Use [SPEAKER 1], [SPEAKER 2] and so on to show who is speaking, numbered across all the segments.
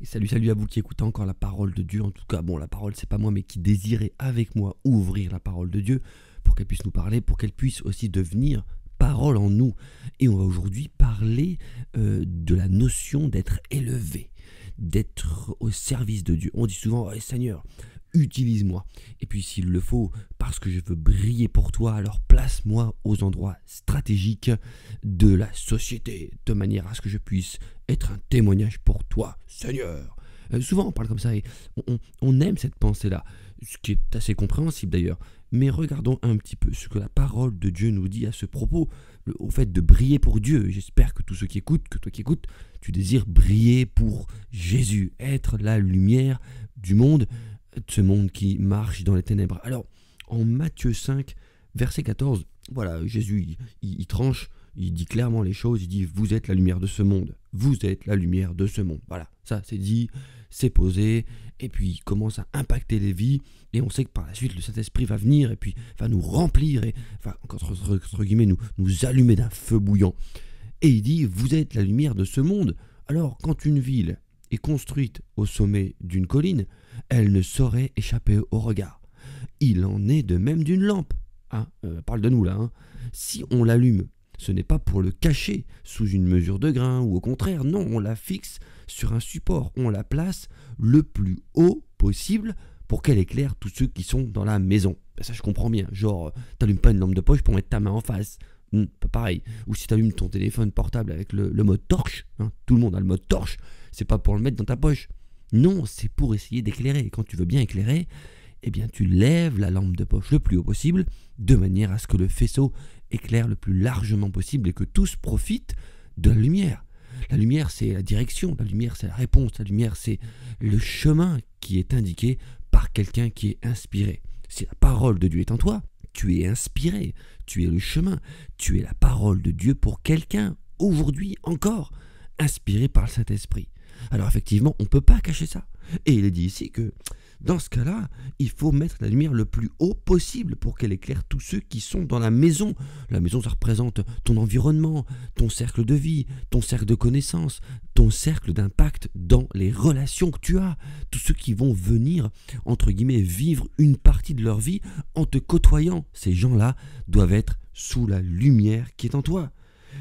[SPEAKER 1] Et salut, salut à vous qui écoutez encore la parole de Dieu. En tout cas, bon, la parole, c'est pas moi, mais qui désirait avec moi ouvrir la parole de Dieu pour qu'elle puisse nous parler, pour qu'elle puisse aussi devenir parole en nous. Et on va aujourd'hui parler de la notion d'être élevé, d'être au service de Dieu. On dit souvent, hey, Seigneur, utilise-moi. Et puis s'il le faut, parce que je veux briller pour toi, alors place-moi aux endroits stratégiques de la société, de manière à ce que je puisse être un témoignage pour toi, Seigneur. Souvent on parle comme ça et on aime cette pensée-là, ce qui est assez compréhensible d'ailleurs. Mais regardons un petit peu ce que la parole de Dieu nous dit à ce propos, au fait de briller pour Dieu. J'espère que tous ceux qui écoutent, que toi qui écoutes, tu désires briller pour Jésus, être la lumière du monde, de ce monde qui marche dans les ténèbres. Alors, en Matthieu 5, verset 14, voilà, Jésus, il tranche, il dit clairement les choses, il dit « Vous êtes la lumière de ce monde, vous êtes la lumière de ce monde ». Voilà, ça c'est dit, c'est posé, et puis il commence à impacter les vies, et on sait que par la suite, le Saint-Esprit va venir, et puis va nous remplir, et va, entre guillemets, nous allumer d'un feu bouillant. Et il dit « Vous êtes la lumière de ce monde ». Alors, quand une ville est construite au sommet d'une colline, elle ne saurait échapper au regard. Il en est de même d'une lampe. Parle de nous là. Si on l'allume, ce n'est pas pour le cacher sous une mesure de grain ou au contraire, non, on la fixe sur un support. On la place le plus haut possible pour qu'elle éclaire tous ceux qui sont dans la maison. Ça, je comprends bien. Genre, t'allumes pas une lampe de poche pour mettre ta main en face. Pas pareil. Ou si tu allumes ton téléphone portable avec le mode torche, tout le monde a le mode torche, c'est pas pour le mettre dans ta poche. Non, c'est pour essayer d'éclairer. Et quand tu veux bien éclairer, eh bien tu lèves la lampe de poche le plus haut possible, de manière à ce que le faisceau éclaire le plus largement possible et que tous profitent de la lumière. La lumière, c'est la direction, la lumière, c'est la réponse, la lumière, c'est le chemin qui est indiqué par quelqu'un qui est inspiré. Si la parole de Dieu est en toi, tu es inspiré, tu es le chemin, tu es la parole de Dieu pour quelqu'un, aujourd'hui encore, inspiré par le Saint-Esprit. Alors effectivement, on ne peut pas cacher ça. Et il est dit ici que dans ce cas-là, il faut mettre la lumière le plus haut possible pour qu'elle éclaire tous ceux qui sont dans la maison. La maison, ça représente ton environnement, ton cercle de vie, ton cercle de connaissances, ton cercle d'impact dans les relations que tu as. Tous ceux qui vont venir, entre guillemets, vivre une partie de leur vie en te côtoyant. Ces gens-là doivent être sous la lumière qui est en toi.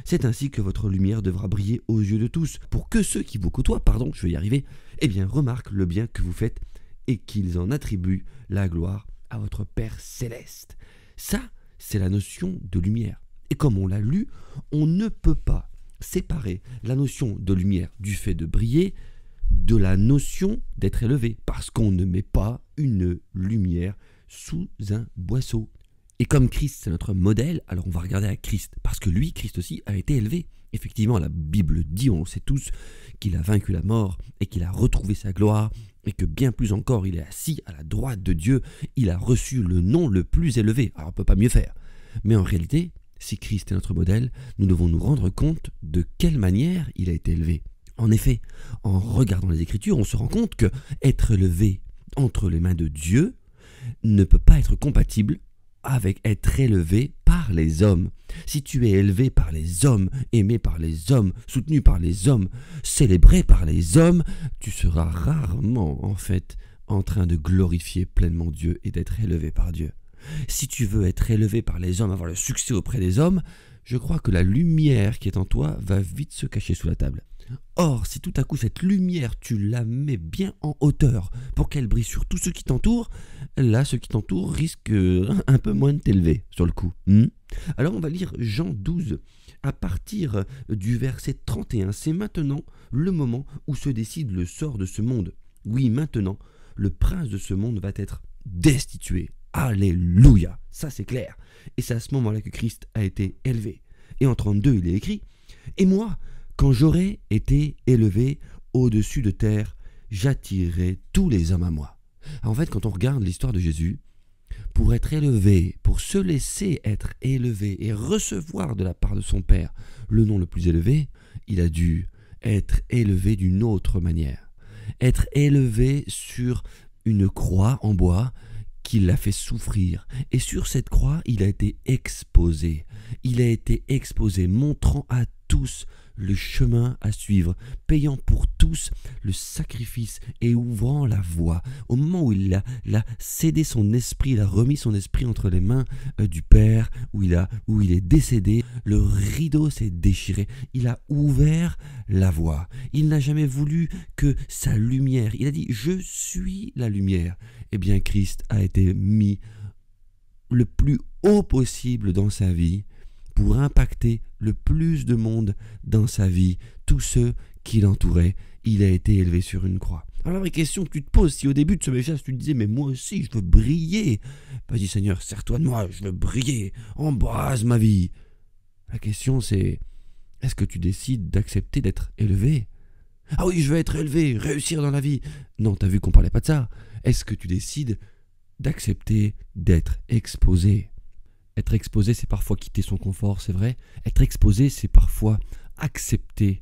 [SPEAKER 1] C'est ainsi que votre lumière devra briller aux yeux de tous, pour que ceux qui vous côtoient, je vais y arriver, eh bien remarquent le bien que vous faites et qu'ils en attribuent la gloire à votre Père Céleste. Ça, c'est la notion de lumière. Et comme on l'a lu, on ne peut pas séparer la notion de lumière du fait de briller de la notion d'être élevé, parce qu'on ne met pas une lumière sous un boisseau. Et comme Christ, c'est notre modèle, alors on va regarder à Christ, parce que lui, Christ aussi, a été élevé. Effectivement, la Bible dit, on le sait tous, qu'il a vaincu la mort et qu'il a retrouvé sa gloire, et que bien plus encore, il est assis à la droite de Dieu, il a reçu le nom le plus élevé. Alors on ne peut pas mieux faire. Mais en réalité, si Christ est notre modèle, nous devons nous rendre compte de quelle manière il a été élevé. En effet, en regardant les Écritures, on se rend compte que être élevé entre les mains de Dieu ne peut pas être compatible avec être élevé par les hommes. Si tu es élevé par les hommes, aimé par les hommes, soutenu par les hommes, célébré par les hommes, tu seras rarement en fait en train de glorifier pleinement Dieu et d'être élevé par Dieu. Si tu veux être élevé par les hommes, avoir le succès auprès des hommes, je crois que la lumière qui est en toi va vite se cacher sous la table. Or, si tout à coup cette lumière, tu la mets bien en hauteur pour qu'elle brille sur tous ceux qui t'entourent, là, ceux qui t'entourent risquent un peu moins de t'élever sur le coup. Alors, on va lire Jean 12 à partir du verset 31. C'est maintenant le moment où se décide le sort de ce monde. Oui, maintenant, le prince de ce monde va être destitué. Alléluia, ça c'est clair. Et c'est à ce moment-là que Christ a été élevé. Et en 32, il est écrit « Et moi, quand j'aurai été élevé au-dessus de terre, j'attirerai tous les hommes à moi. » En fait, quand on regarde l'histoire de Jésus, pour être élevé, pour se laisser être élevé et recevoir de la part de son Père le nom le plus élevé, il a dû être élevé d'une autre manière. Être élevé sur une croix en bois qui l'a fait souffrir. Et sur cette croix, il a été exposé. Il a été exposé, montrant à tous le chemin à suivre, payant pour tous le sacrifice et ouvrant la voie. Au moment où il a cédé son esprit, il a remis son esprit entre les mains du Père, où il est décédé, le rideau s'est déchiré. Il a ouvert la voie. Il n'a jamais voulu que sa lumière. Il a dit « Je suis la lumière ». Eh bien, Christ a été mis le plus haut possible dans sa vie pour impacter le plus de monde dans sa vie, tous ceux qui l'entouraient. Il a été élevé sur une croix. Alors la vraie question que tu te poses, si au début de ce message tu te disais « mais moi aussi je veux briller », vas-y Seigneur, sers-toi de moi, je veux briller, embrase ma vie. La question c'est, est-ce que tu décides d'accepter d'être élevé? Ah oui, je veux être élevé, réussir dans la vie. Non, t'as vu qu'on parlait pas de ça. Est-ce que tu décides d'accepter d'être exposé? Être exposé, c'est parfois quitter son confort, c'est vrai. Être exposé, c'est parfois accepter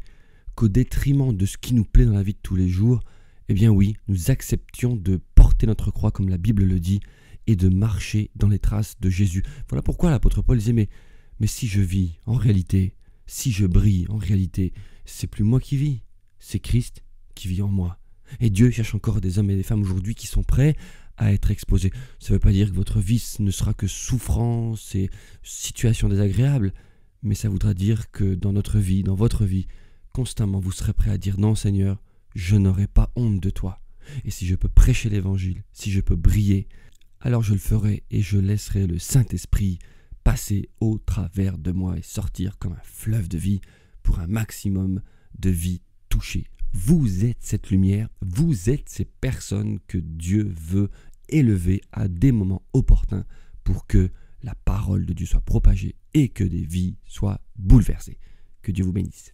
[SPEAKER 1] qu'au détriment de ce qui nous plaît dans la vie de tous les jours, eh bien oui, nous acceptions de porter notre croix comme la Bible le dit et de marcher dans les traces de Jésus. Voilà pourquoi l'apôtre Paul disait mais si je vis en réalité, si je brille en réalité, c'est plus moi qui vis, c'est Christ qui vit en moi. Et Dieu cherche encore des hommes et des femmes aujourd'hui qui sont prêts à être exposés. Ça ne veut pas dire que votre vie ne sera que souffrance et situations désagréables, mais ça voudra dire que dans notre vie, dans votre vie, constamment vous serez prêt à dire non Seigneur, je n'aurai pas honte de toi. Et si je peux prêcher l'évangile, si je peux briller, alors je le ferai et je laisserai le Saint-Esprit passer au travers de moi et sortir comme un fleuve de vie pour un maximum de vie touchée. Vous êtes cette lumière, vous êtes ces personnes que Dieu veut élever à des moments opportuns pour que la parole de Dieu soit propagée et que des vies soient bouleversées. Que Dieu vous bénisse.